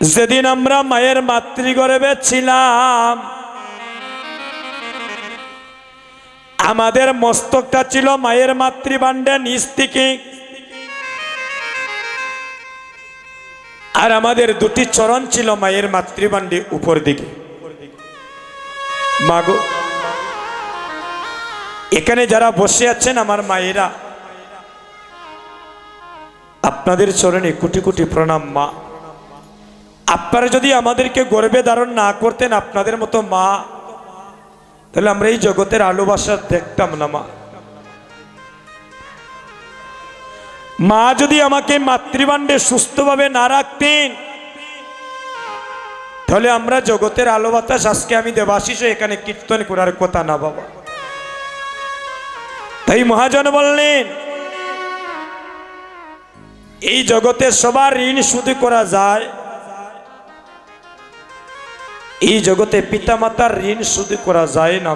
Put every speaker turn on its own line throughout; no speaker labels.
যেদিন আমরা মায়ের মাতৃগর্ভে ছিলাম, আমাদের মস্তকটা ছিল মায়ের মাতৃভাণ্ডের নিচ থেকে, আর আমাদের দুটি চরণ ছিল মায়ের মাতৃভাণ্ডের উপর দিকে। মাগো, এখানে যারা বসে আছেন আমার মায়েরা, আপনাদের চরণে কোটি কোটি প্রণাম। মা, আপনারা যদি আমাদেরকে গর্ভে ধারণ না করতেন আপনাদের মতো মা, তাহলে আমরা এই জগতের আলো বাসা দেখতাম না। মা যদি আমাকে মাতৃভাণ্ডে সুস্থভাবে না রাখতেন, তাহলে আমরা জগতের আলো বাতাস আজকে আমি দেবাশিসে এখানে কীর্তন করার কথা না বাবা। তাই মহাজন বললেন, এই জগতে সবার ঋণ শোধ করা যায়, এই জগতে পিতামাতার ঋণ শোধ করা যায় না।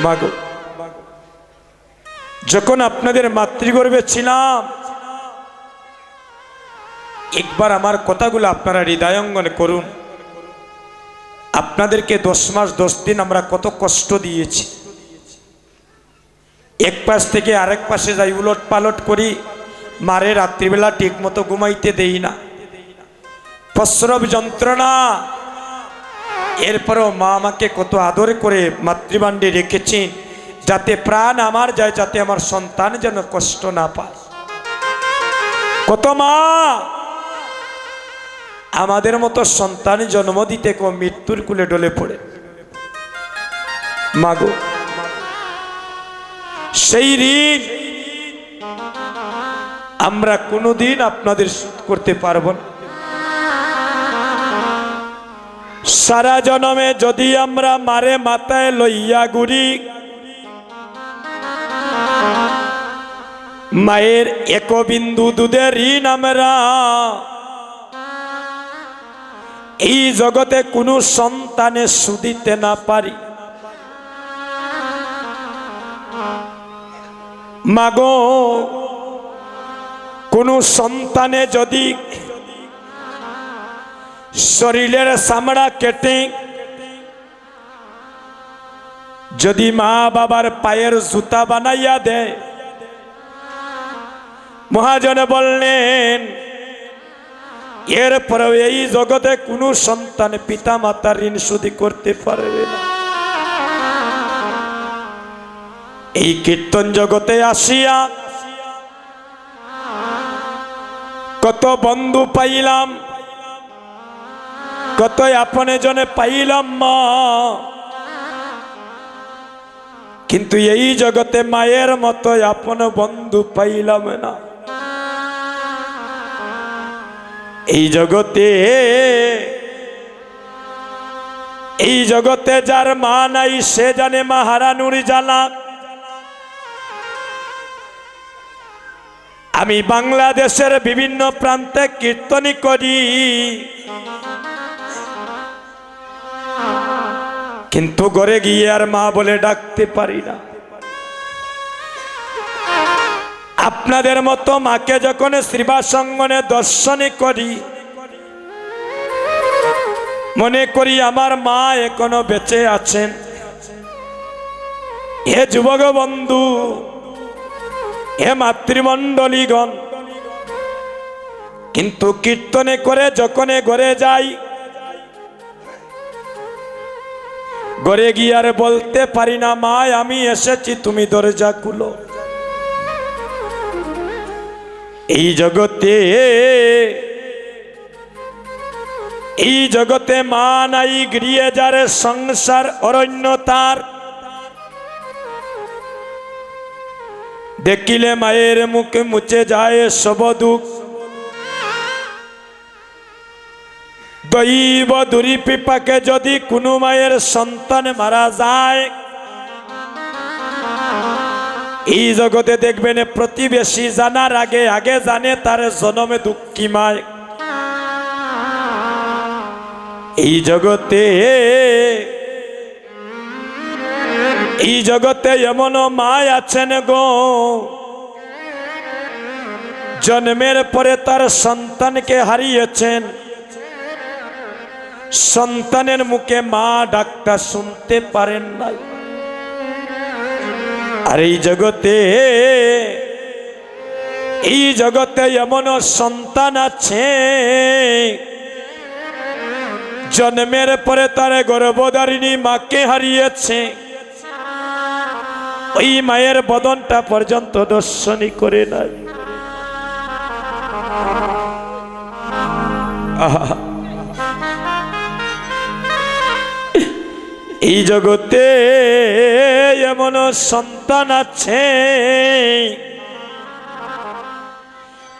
মাগো, যখন আপনাদের মাতৃগর্ভে ছিলাম, একবার আমার কথাগুলো আপনারা হৃদয়ঙ্গন করুন। আপনাদেরকে 10 মাস 10 দিন আমরা কত কষ্ট দিয়েছি। এক পাশ থেকে আরেক পাশে যাই, উলট পালট করি, মারে রাত্রিবেলা ঠিক মতো ঘুমাইতে দেই না, প্রসব যন্ত্রণা। এরপরেও মা আমাকে কত আদর করে মাতৃভাণ্ডে রেখেছেন, যাতে প্রাণ আমার যায়, যাতে আমার সন্তান যেন কষ্ট না পায়। কত মা আমাদের মতো সন্তান জন্ম দিতে মৃত্যুর কুলে ডলে পড়ে। মাগো, সেই ঋণ আমরা কোনোদিন আপনাদের শোধ করতে পারব না। সারা জন্মে যদি আমরা মারে মাথায় লইয়া ঘুরি, মায়ের এক বিন্দু দুধের ঋণ আমরা এই জগতে কোনো সন্তানে শুধিতে না পারি। মাগো, কোনো সন্তানে যদি শরীরের চামড়া কেটে যদি মা বাবার পায়ের জুতা বানাইয়া দেয়, মহাজনে বললেন, এরপরেও এই জগতে কোনো সন্তান পিতা মাতার ঋণ শোধ করতে পারবে না। এই কীর্তন জগতে আসিয়া কত বন্ধু পাইলাম, কত আপনে জনে পাইলাম মা, কিন্তু এই জগতে মায়ের মতো আপন বন্ধু পাইলাম না। এই জগতে যার মা নাই সে জানে মা হারানোর জ্বালা। আমি বাংলাদেশের বিভিন্ন প্রান্তে কীর্তনী করি, কিন্তু ঘরে গিয়ে আর মা বলে ডাকতে পারি না। আপনাদের মতো মাকে যখন শ্রীবাসঙ্গনে দর্শনে করি, মনে করি আমার মা এখনো বেঁচে আছেন। হে যুবক বন্ধু, হে মাতৃমণ্ডলীগণ, কিন্তু কীর্তনে করে যখন ঘরে যাই, ঘরে গিয়ে আর বলতে পারি না, মা আমি এসেছি, তুমি দরজা খুলো। এই জগতে মা নাই, গৃহে যারে সংসার অরণ্য তার। দেখিলে মায়ের মুখে মুছে যায় সব দুঃখ। দৈব দুরিপিপাকে যদি কোনো মায়ের সন্তান মারা যায়, এই জগতে দেখবেন প্রতিবেশী জানার আগে আগে জানে তার জন্মে দুঃখী মায়। এই জগতে এমন মা আছেন গো, জন্মের পরে তার সন্তানকে হারিয়েছেন, সন্তানের মুখে মা ডাকটা শুনতে পারেন নাই। আর এই জগতে এমন সন্তান আছে জন্মের পরে তার গর্ভধারিণী মাকে হারিয়েছে, ওই মায়ের বদনটা পর্যন্ত দর্শনই করে নাই। এই জগতে এমন সন্তান আছে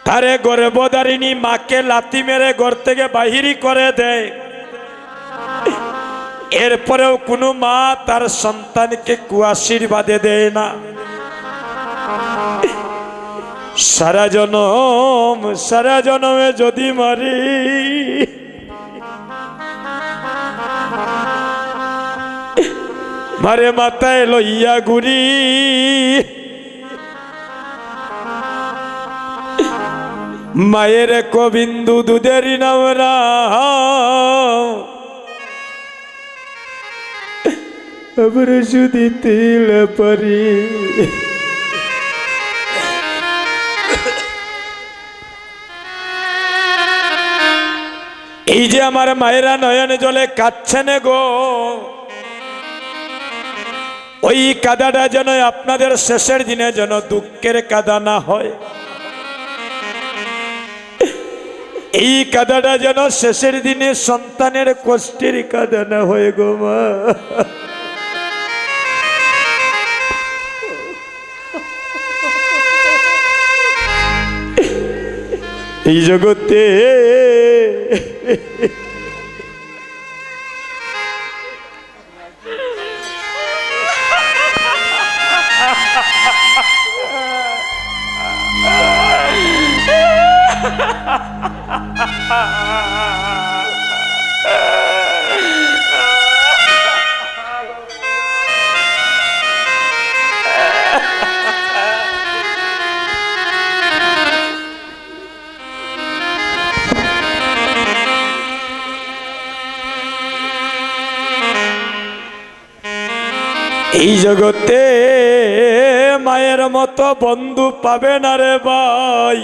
তারে গর্ভধারিণী মাকে লাথি মেরে ঘর থেকে বাহিরি করে দেয়, এরপরেও কোনো মা তার সন্তানকে কুআশীর্বাদে দেয় না। সারা জনমে যদি মারি মারে মাথায় লইয়া ঘুরি, মায়ের কবিন্দু দুধের নামরা আবার যদি তিল পারি। এই যে আমার মায়েরা নয়নে জলে কাঁদছেন গো, ওই কাদাটা যেন আপনাদের শেষের দিনে যেন দুঃখের কাদা না হয়। এই কাদাটা যেন শেষের দিনে সন্তানের কষ্টের কাদা না হয় গো মা। এই জগতে এই জগতে মায়ের মতো বন্ধু পাবে না রে ভাই।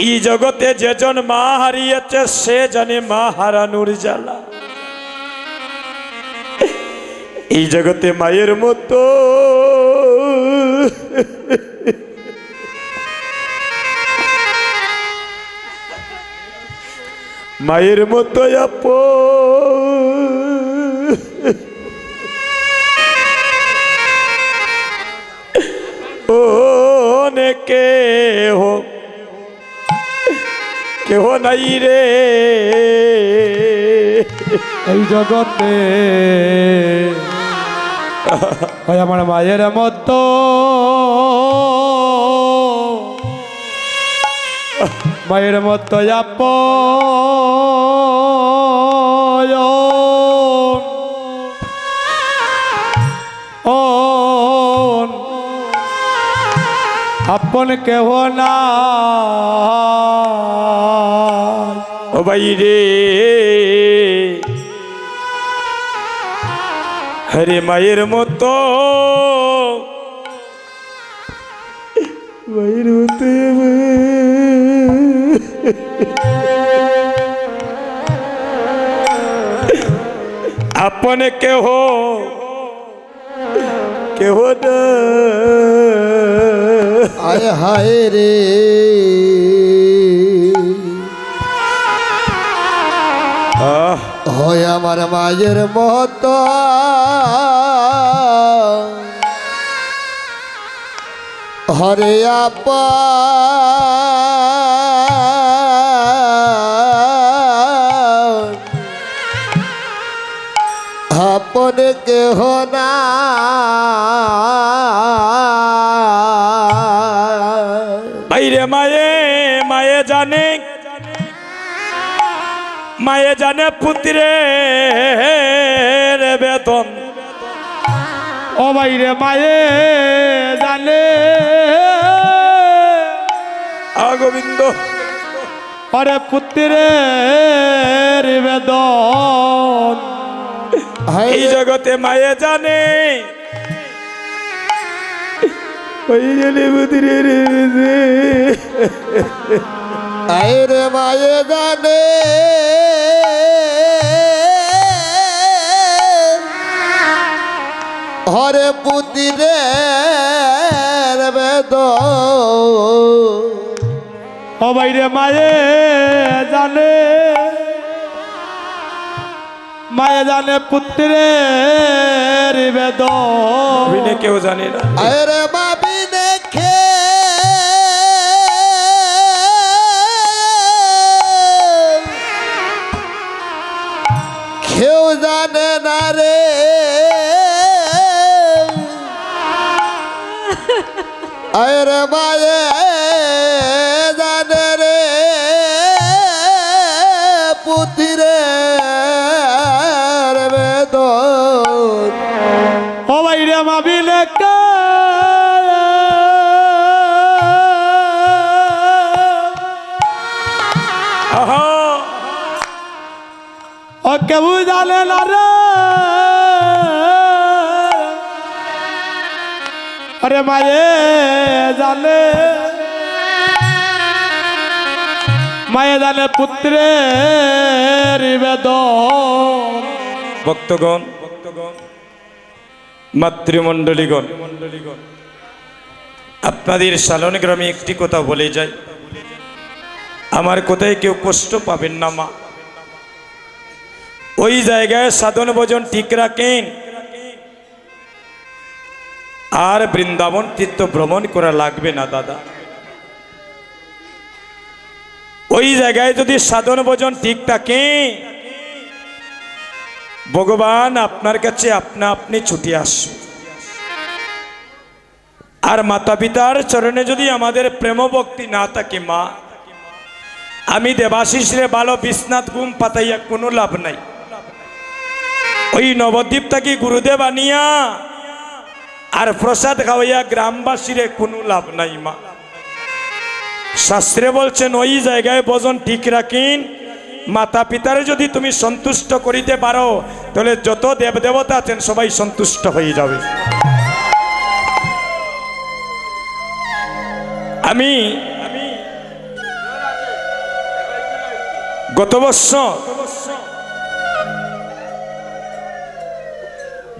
এই জগতে যেজন মা হারিয়েছে সে জানে মা হারানোর জ্বালা। এই জগতে মায়ের মতো মায়ের মতো কেহ নাই রে
এই জগতে। আমার মায়ের মতো মায়ের মতো আপন কেহ না
ও ভাই রে। হরে মায়ের মতো মায়ের মতো আপন কেহ না।
আয় হায় রে হয় আমার মায়ের মতো হরে আপা আপন কেহ না।
বাইরে মায়ে জানে পুত্রের বেতন।
ও বাইরে মায়ে জানে
গোবিন্দ
আরে পুত্রের বেদন
হায়
এই জগতে মায়ে জানে ওই জন্য বুদ্ধির
রে মায়ে জানে হরে পুত্রের বেদন
ও বাইরে মায়ে জানে পুত্রের বেদন
বিনে কেউ জানে না
আরে মাবি দেখে কেউ জানে না রে আরে মায়ে জানে রে পুত্রের বেদন
ও বাইরে মাবিলে
আহা
ও কেউ জানে না রে আরে মায়ে জানে পুত্রের বেদন
ভক্তগণ মাতৃমণ্ডলীগণ আপনাদের সালন গ্রামে একটি কথা বলে যাই আমার কথায় কেউ কষ্ট পাবেন না মা ওই জায়গায় সাধন ভজন ঠিক রাখেন আর বৃন্দাবন তীর্থ ভ্রমণ করা লাগবে না দাদা ওই জায়গায় যদি সাধন ভজন ঠিক থাকে ভগবান আপনার কাছে আপনা আপনি ছুটে আসবে আর মাতা পিতার চরণে যদি আমাদের প্রেম ভক্তি না থাকে মা আমি দেবাশিস রে ভালো বিশ্বনাথ ঘুম পাতাইয়া কোনো লাভ নাই ওই নবদ্বীপ থাকি গুরুদেব আনিয়া আর প্রসাদ খাওয়াইয়া গ্রামবাসীরে কোনো লাভ নাই মা শাস্ত্রে বলছেন ওই জায়গায় ভজন ঠিক রাখিন মাতা পিতারে যদি তুমি সন্তুষ্ট করিতে পারো তাহলে যত দেবদেবতা আছেন সবাই সন্তুষ্ট হয়ে যাবে আমি গত বছর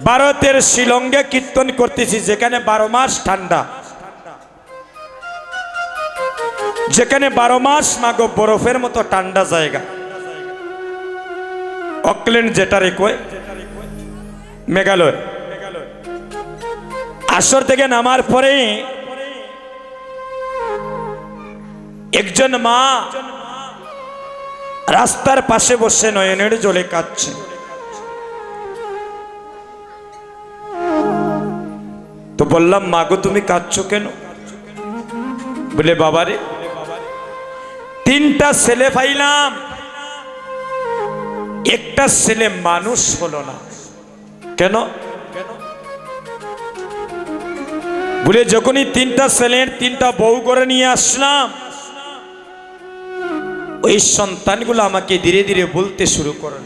ভারতের শিলংয়ে কীর্তন করতেছি যেখানে 12 মাস ঠান্ডা যেখানে 12 মাস মাগো বরফের মতো ঠান্ডা জায়গা অকল্যান্ড যেটারে কয় মেঘালয় আসর থেকে নামার পরে একজন মা রাস্তার পাশে বসে নয়নের জলে কাঁদছে তো বললাম মাগো তুমি কাঁদছো কেন বলে বাবারে 3টা ছেলে পাইলাম একটা ছেলে মানুষ হলো না কেন বলে যখনই 3টা ছেলের 3টা বউ করে নিয়ে আসলাম ওই সন্তানগুলো আমাকে ধীরে ধীরে বলতে শুরু করল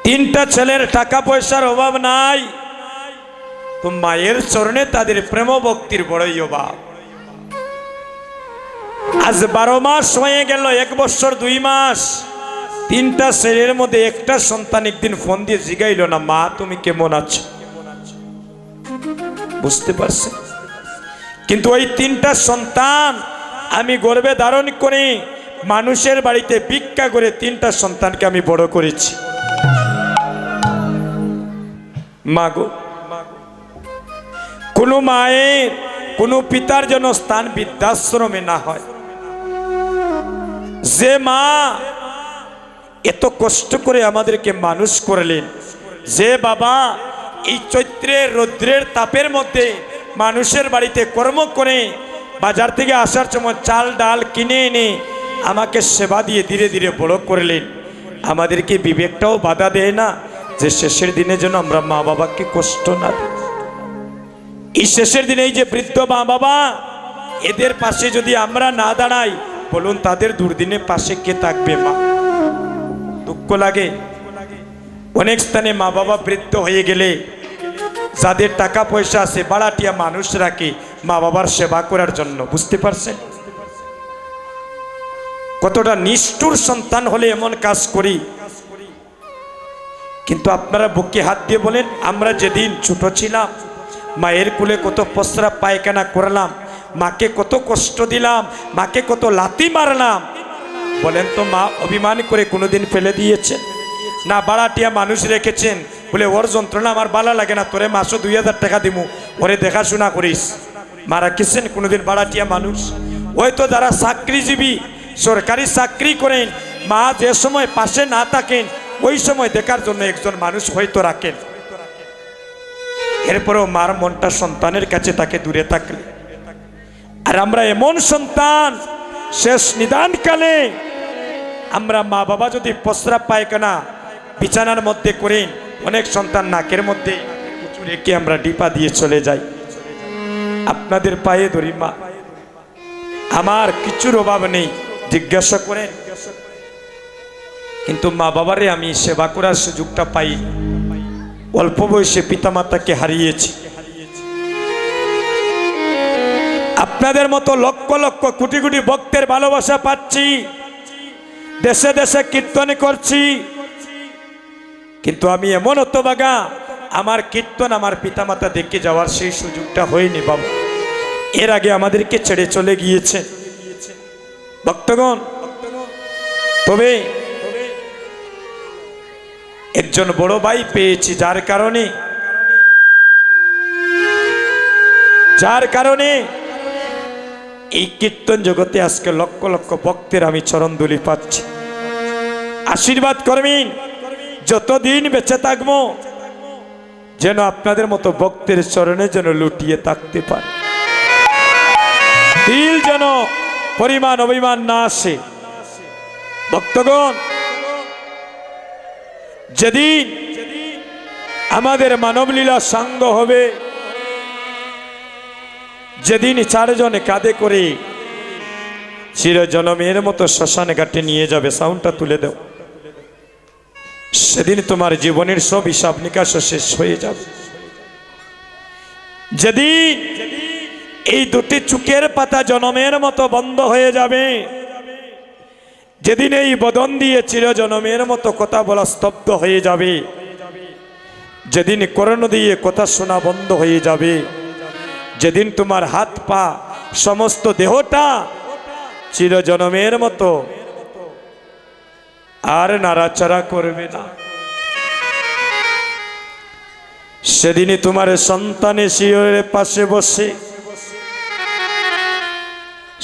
3টা ছেলের টাকা পয়সার অভাব নাই তো মায়ের চরণে তাদের প্রেম ভক্তির বড়ই অভাব আজ 12 মাস হয়ে গেল 1 বছর 2 মাস 3টা ছেলের মধ্যে একটা সন্তান একদিন ফোন দিয়ে জিগাইল না মা তুমি কেমন আছো বুঝতে পারছেন কিন্তু ওই 3টা সন্তান আমি গর্ভে ধারণ করে মানুষের বাড়িতে ভিক্ষা করে 3টা সন্তানকে আমি বড় করেছি মাগো কোনো মায়ের কোনো পিতার যেন স্থান বৃদ্ধাশ্রমে না হয় যে মা এত কষ্ট করে আমাদেরকে মানুষ করলেন যে বাবা এই চৈত্রের রৌদ্রের তাপের মধ্যে মানুষের বাড়িতে কর্ম করে বাজার থেকে আসার সময় চাল ডাল কিনে এনে আমাকে সেবা দিয়ে ধীরে ধীরে বড় করলেন আমাদেরকে বিবেকটাও বাধা দেয় না যে শেষের দিনে যেন আমরা মা বাবাকে কষ্ট না দিই এই শেষের দিনে এই যে বৃদ্ধ মা বাবা এদের পাশে যদি আমরা না দাঁড়াই, বলুন তাদের দুর্দিনে পাশে কে থাকবে? মা, দুঃখ লাগে। অনেক স্থানে মা বাবা বৃদ্ধ হয়ে গেলে যাদের টাকা পয়সা আছে, বাড়াটিয়া মানুষ রাখে মা বাবার সেবা করার জন্য। বুঝতে পারছেন কতটা নিষ্ঠুর সন্তান হলে এমন কাজ করি? কিন্তু আপনারা বুকে হাত দিয়ে বলেন, আমরা যেদিন ছোট ছিলাম মায়ের কোলে কত প্রস্রাব পায়খানা করলাম, মাকে কত কষ্ট দিলাম, মাকে কত লাথি মারলাম। বলেন তো মা অভিমান করে কোনোদিন ফেলে দিয়েছেন? না বাড়াটিয়া মানুষ রেখেছেন, বলে ওর যন্ত্রণা আমার ভালো লাগে না, তোরে মাসও 2000 টাকা দিমু, ওরে দেখাশোনা করিস। মা রাখেছেন কোনোদিন বাড়াটিয়া মানুষ? ওই তো যারা চাকরিজীবী, সরকারি চাকরি করেন, মা যে সময় পাশে না থাকেন ওই সময় দেখার জন্য একজন মানুষ হয়তো রাখেন। এরপরেও মার মনটা সন্তানের কাছে তাকে দূরে থাকলে। আর আমরা এমন সন্তান, শেষ নিদানকালে আমরা মা বাবা যদি প্রস্রাব পায়খানা বিছানার মধ্যে করেন, অনেক সন্তান নাকের মধ্যে কিছু রেখে আমরা ডিপা দিয়ে চলে যাই। আপনাদের পায়ে ধরি মা, আমার কিছুর অভাব নেই, জিজ্ঞাসা করেন। কিন্তু মা বাবারে আমি সেবা করার সুযোগটা পাই। অল্প বয়সে পিতামাতাকে হারিয়েছি। আপনাদের মতো লক্ষ লক্ষ কোটি কোটি ভক্তের ভালোবাসা পাচ্ছি, দেশে দেশে কীর্তন করছি, কিন্তু আমি এমন হতভাগা, আমার কীর্তন আমার পিতামাতা দেখে যাওয়ার সেই সুযোগটা হয়নি বাবা। এর আগে আমাদেরকে ছেড়ে চলে গিয়েছে ভক্তগণ। তবে একজন বড় ভাই পেয়েছি, যার কারণে এই কীর্তন জগতে আজকে লক্ষ লক্ষ ভক্তের আমি চরণধুলি পাচ্ছি। আশীর্বাদ করবেন, যতদিন বেঁচে থাকবো যেন আপনাদের মতো ভক্তের চরণে যেন লুটিয়ে থাকতে পারে, দিল যেন পরিমাণ অভিমান না আসে। ভক্তগণ, যেদিন আমাদের মানবলীলা সাঙ্গ হবে, যেদিন চারজনে কাঁধে করে চিরজনমের মতো শ্মশানে ঘাটে নিয়ে যাবে, সাউন্ডটা তুলে দাও, সেদিন তোমার জীবনের সব হিসাব নিকাশ শেষ হয়ে যাবে। যেদিন এই দুটি চুকের পাতা জনমের মতো বন্ধ হয়ে যাবে, যেদিন এই বদন দিয়ে চিরজনমের মতো কথা বলা স্তব্ধ হয়ে যাবে, যেদিন কর্ণ দিয়ে কথা শোনা বন্ধ হয়ে যাবে, যেদিন তোমার হাত পা সমস্ত দেহটা চিরজনমের মতো আর নাড়াচাড়া করবে না, সেদিনই তোমার সন্তানে শিয়রের পাশে বসে,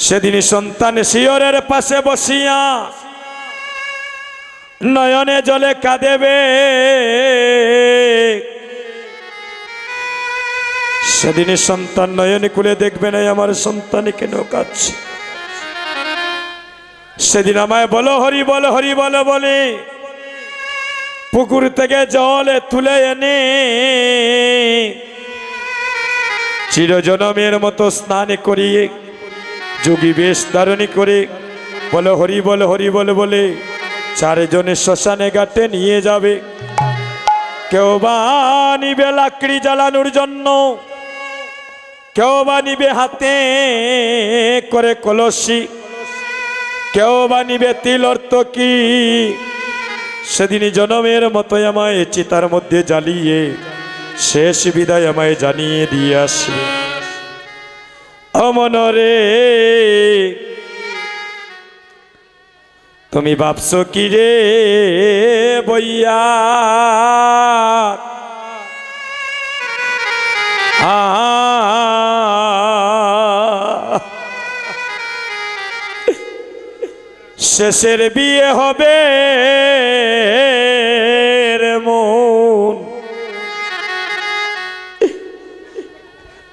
সেদিনই সন্তান শিয়রের পাশে বসিয়া নয়নে জলে কাঁদেবে। সেদিনই সন্তান নয়নে খুলে দেখবে না আমার সন্তান কেন কাঁদছে। সেদিন আমায় বলো হরি বলো হরি বলো বলে পুকুর থেকে জল তুলে এনে চিরজনমের মতো স্নান করিয়ে যোগী বেশ ধারণী করে বলো হরি বলো হরি বলো বলে চারজনে শ্মশানে ঘাটে নিয়ে যাবে। কেউ বা নিবে লাকড়ি জ্বালানোর জন্য, কেউ বা নিবে হাতে করে কলসি, কেউ বা নিবে তিল অর্থ কি। সেদিনই জনমের মতো আমায় চিতার মধ্যে জ্বালিয়ে শেষ বিদায় আমায় জানিয়ে দিয়ে আসবে। অমনরে তুমি ভাবছো কি রে বইয়া, শেষের বিয়ে হবে রে মন,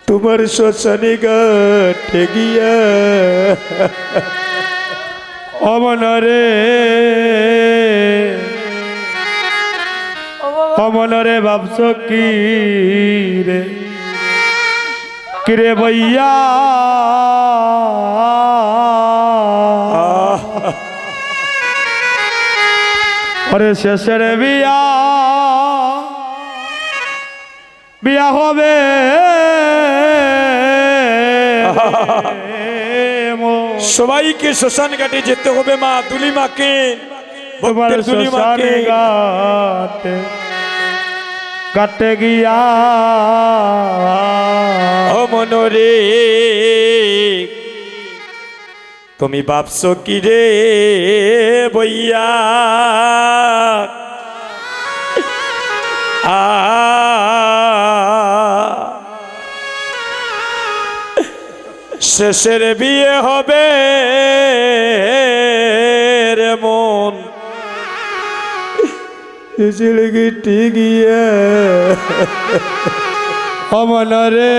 তোমার শ্মশানে ঘাটে গিয়া।
অমনরে অমনরে ভাবছো কি রে, কিরে বইয়া ওরে শেষের বিয়া বিয়া হবে
সবাইকে শ্মশান ঘাটে যেতে হবে মা দুলিমাকে,
তোমার
ভক্তের দুলিমাকে।
শ্মশান ঘাটে কাটে গিয়া
ও মনরে তুমি ভাবছো কি রে বইয়া শেষের বিয়ে হবে রে মন
গিটি গিয়ে মনরে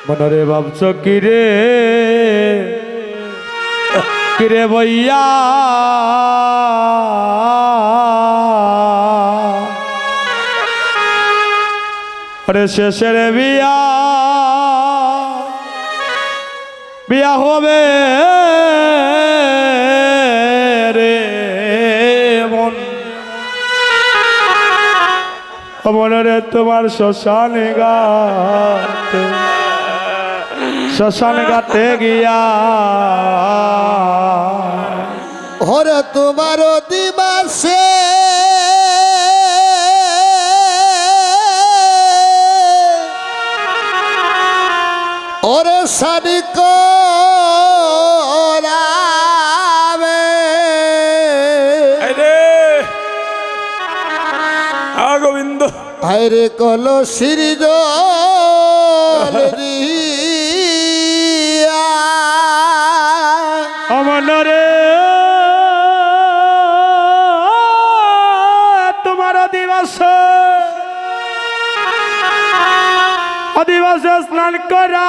মনরে ভাবছ কিরে কিরে বইয়া আরে শেষের বিয়া বিয়া হবে রে মন মনরে তোমার শ্মশান ঘাটে গিয়া
ওরে তোমার দিবাসে ওরে সাদিক
গোবিন্দ
হায়রে কল সিরিজ
মনরে তোমার দিবসে স্নান করাবে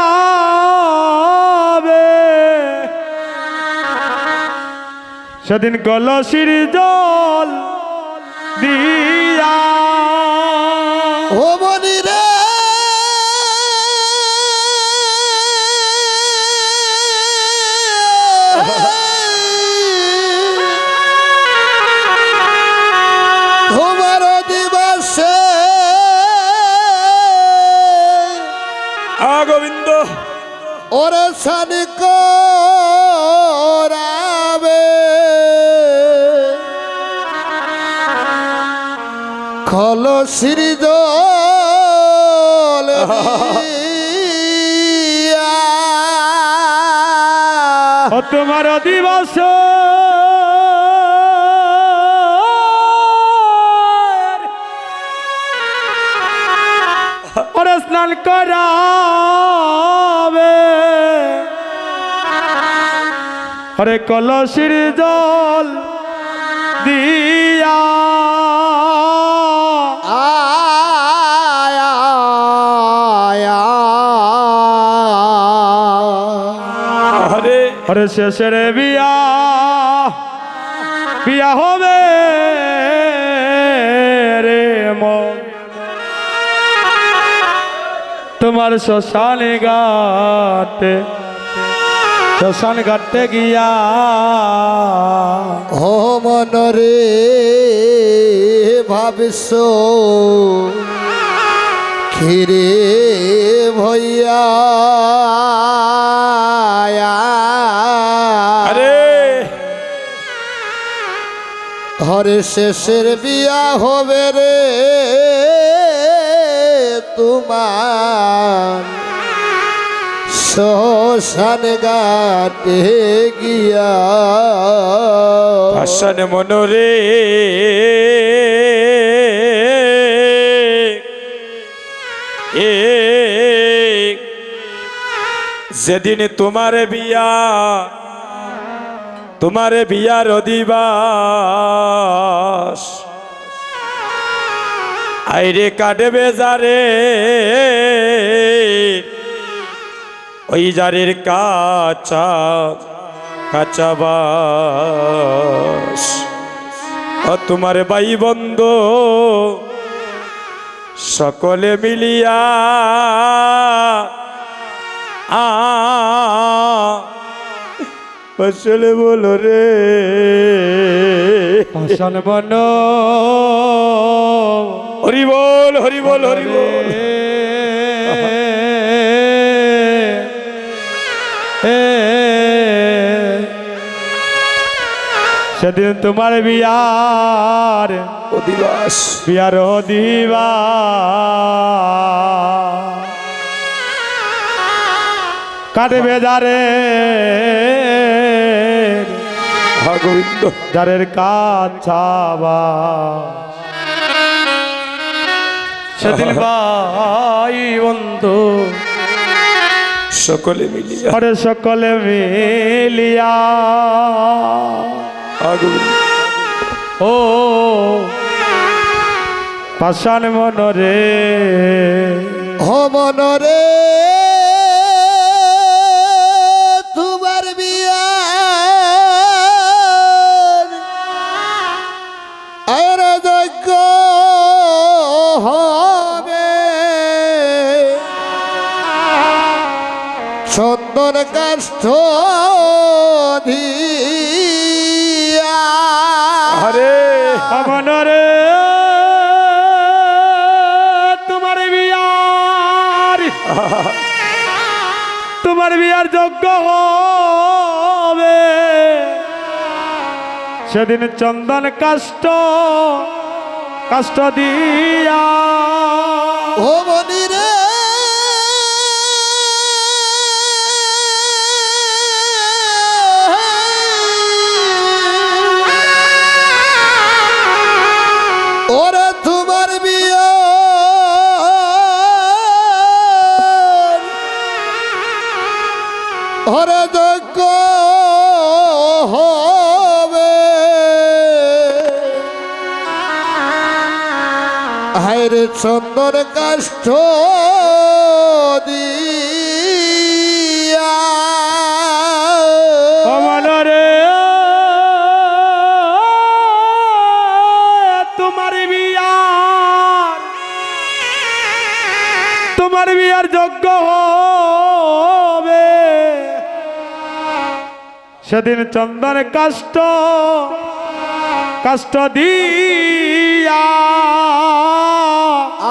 সেদিন কলসির জল দিয়া
ও মনি রে তোমার দিবসে
গোবিন্দ
ওরে সানি করাবে কলসির জল দিয়া
ও তোমার দিবস ওরে স্নান করাবে ওরে কলসির জল দিয়া
আরে
ওরে শেষের বিয়া বিয়া হবে রে মন তোমার শ্মশান ঘাটে গিয়া
ও মনরে ভাবিস খিরে ভইয়া
আরে
হরে শেষের বিয়া হবে রে তোমার শ্মশান ঘাটে গিয়া
ভাষণ মনরে যেদিন তোমার বিয়ার দিবাস আইরে কাটবে যারে ওই যারের কাঁচা কাঁচা বাস ও তোমার ভাই বন্ধু সকলে মিলিয়া আসলে বলো রে
পাষাণ বন
হরি বল হরি বল হরি বল
সেদিন তোমার বিয়ার
অধিবাস
বিয়ার দিবা কাটবে যারে
গোবিন্দ
যারের কাছাবা সেদিন ভাই বন্ধু
সকলে মিলিয়া
আরে সকলে মিলিয়া
গোবিন্দ
ও পাষাণ মনরে
ও মনরে তোমার বিয়া আর যজ্ঞ হবে চন্দন কাষ্ঠ দিয়া
আরে
মনরে তোমার বিয়ার তোমার বিয়ার যোগ্য হবে সেদিন চন্দন কাষ্ঠ কাষ্ঠ দিয়া
ও মনিরে ওরে তোমার বিয়া ওরে যজ্ঞ হবে হায়রে চন্দন কাষ্ঠ দিয়া
মনরে তোমার বিয়ার তোমার বিয়ার যোগ্য হবে সেদিন চন্দন কাষ্ঠ কাষ্ঠ দিয়া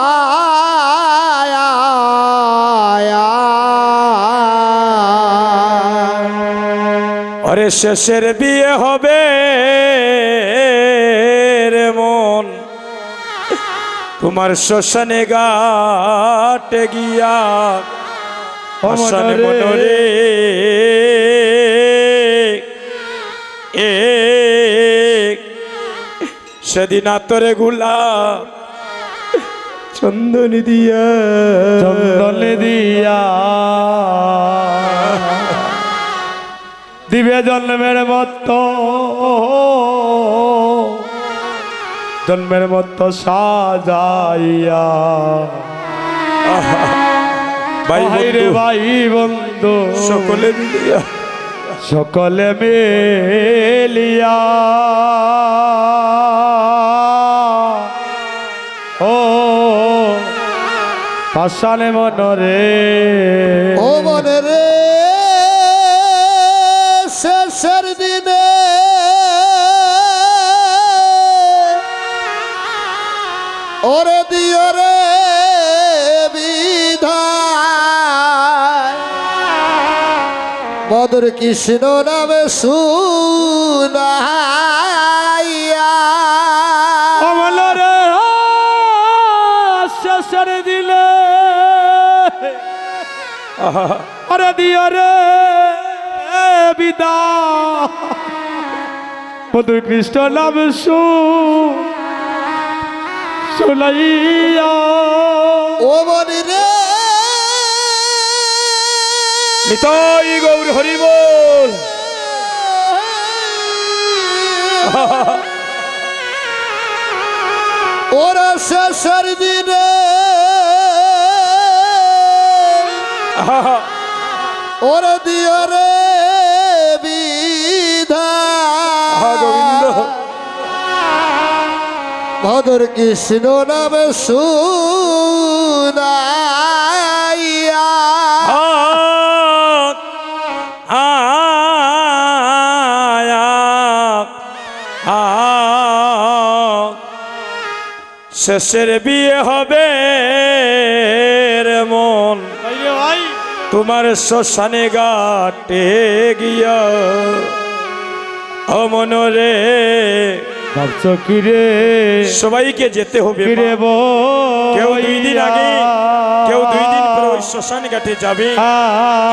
আয় আয় আয়।
আরে শেষের বিয়ে হবে রে মন তোমার শ্মশানে ঘাটে গিয়া শ্মশানে মনরে এ সেদিন আতরে গুলা চন্দনী দিয়া
চন্দন দিয়া দিবে জন্মের মতো জন্মের মতো সাজাইয়া
ভাই
ভাই রে
বন্ধু,
ভাই বন্ধু
সকলে মিলিয়া
সকলে মিলিয়া ও পাষাণ মনরে
ও মনে রে শেষের দিনে ওরে দিও রে বিধায় মধুর কৃষ্ণ নামে শুনাইয়া
অমল রে শেষের দিলে আরে দিও রে বিদা মধুর কৃষ্ণ নাম শুনাইয়া
ও মনি রে
নিতাই গৌর হরি বল
ওরা শেষের দিনে ওরা দিও রে বিধা
গোবিন্দ
মধুর কৃষ্ণ নামে শুনাইয়া
শেষের বিয়ে হবে রে মন তোমার শ্মশানে ঘাটে গিয়া অমন রে
ভাবছো কি রে
সবাইকে যেতে হবে
কি রে
মা। কেউ 2 দিন আগে কেউ 2 দিন পরে ওই শ্মশান ঘাটে যাবে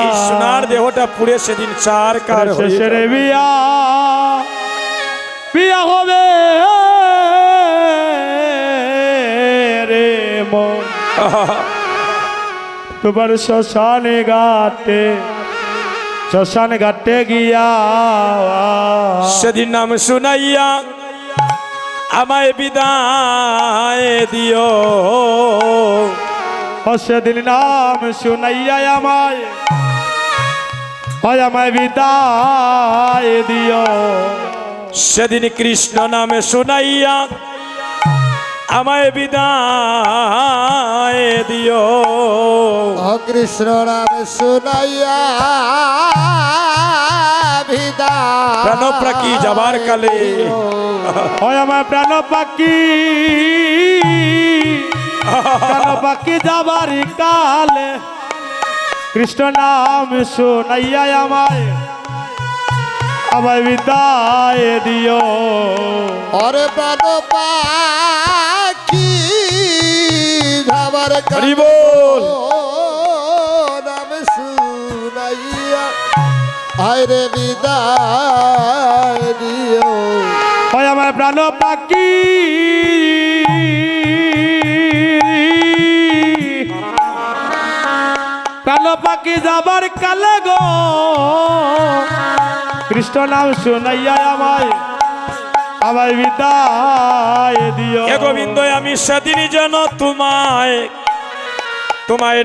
এই সোনার দেহটা পুড়ে সেদিন চার কার হয়ে
শেষের
যাবে।
বিয়া বিয়া হবে রে মন তোমার শ্মশানে ঘাটে গিয়া
সেদিন নাম শুনাইয়া আমায় বিদায় দিও
সেদিন নাম শুনাইয়া আমায় বিদায় দিও
সেদিন কৃষ্ণ নামে শুনাইয়া আমায় বিদায় দিও
কৃষ্ণ নামে শুনাইয়া বিদা
প্রাণপ্রাকি যাবার কালে
হয় আমার প্রাণ পাখি যাবার কালে কৃষ্ণ নাম শুনাইয়া আমায় বিদায় দিও
ওরে প্রাণ পাখি যাবার
হরি বল।
নাম শুনাইয়া আরে বিদায় দিও
হয় আমার প্রাণ পাখি যাবার কালে গো কৃষ্ণ নাম শুনাইয়া আমায় বিদায় দিও
হে গোবিন্দ আমি সেদিন যেন তোমায়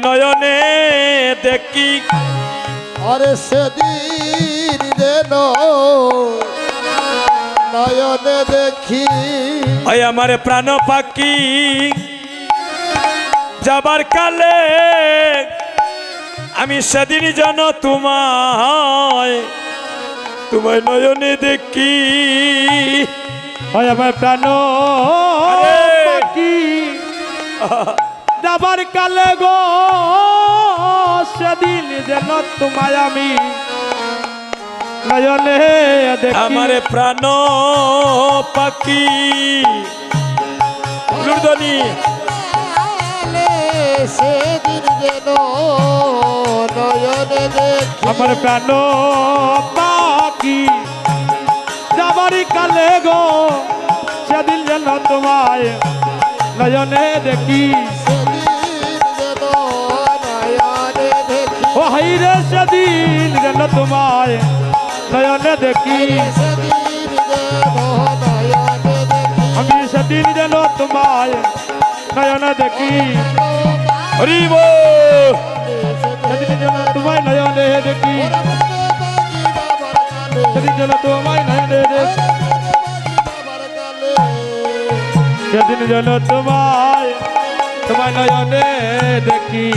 নয়নে দেখি
আরে সেদিন যেন নয়নে দেখি
ওই আমার প্রাণ পাখি যাবার কালে আমি সেদিন যেন তোমায় নয়নে দেখি
হয় আমার প্রাণ
আরে!
পাখি যাবার কালে গো সেদিন যেন তোমায় আমি নয়নে দেখি
আমার প্রাণ পাখি লুরদনি
সেদিন যেন নয়নে দেখি
আমার প্রাণ পাখি যাবার কালে গো সেদিন যেন তোমায় নয়নে দেখি
সেদিন যেন নয়নে দেখি
ও হাই রে সেদিন যেন তোমায় নয়নে দেখি
সেদিন যেন নয়নে দেখি
আমি সেদিন যেন তোমায় নয়নে দেখি
হরি বল।
সেদিন যেন তোমায় নয়নে দেখি সেদিন যেন তোমায় নয়নে দেখি সেদিন যেন তোমায় নয়নে দেখি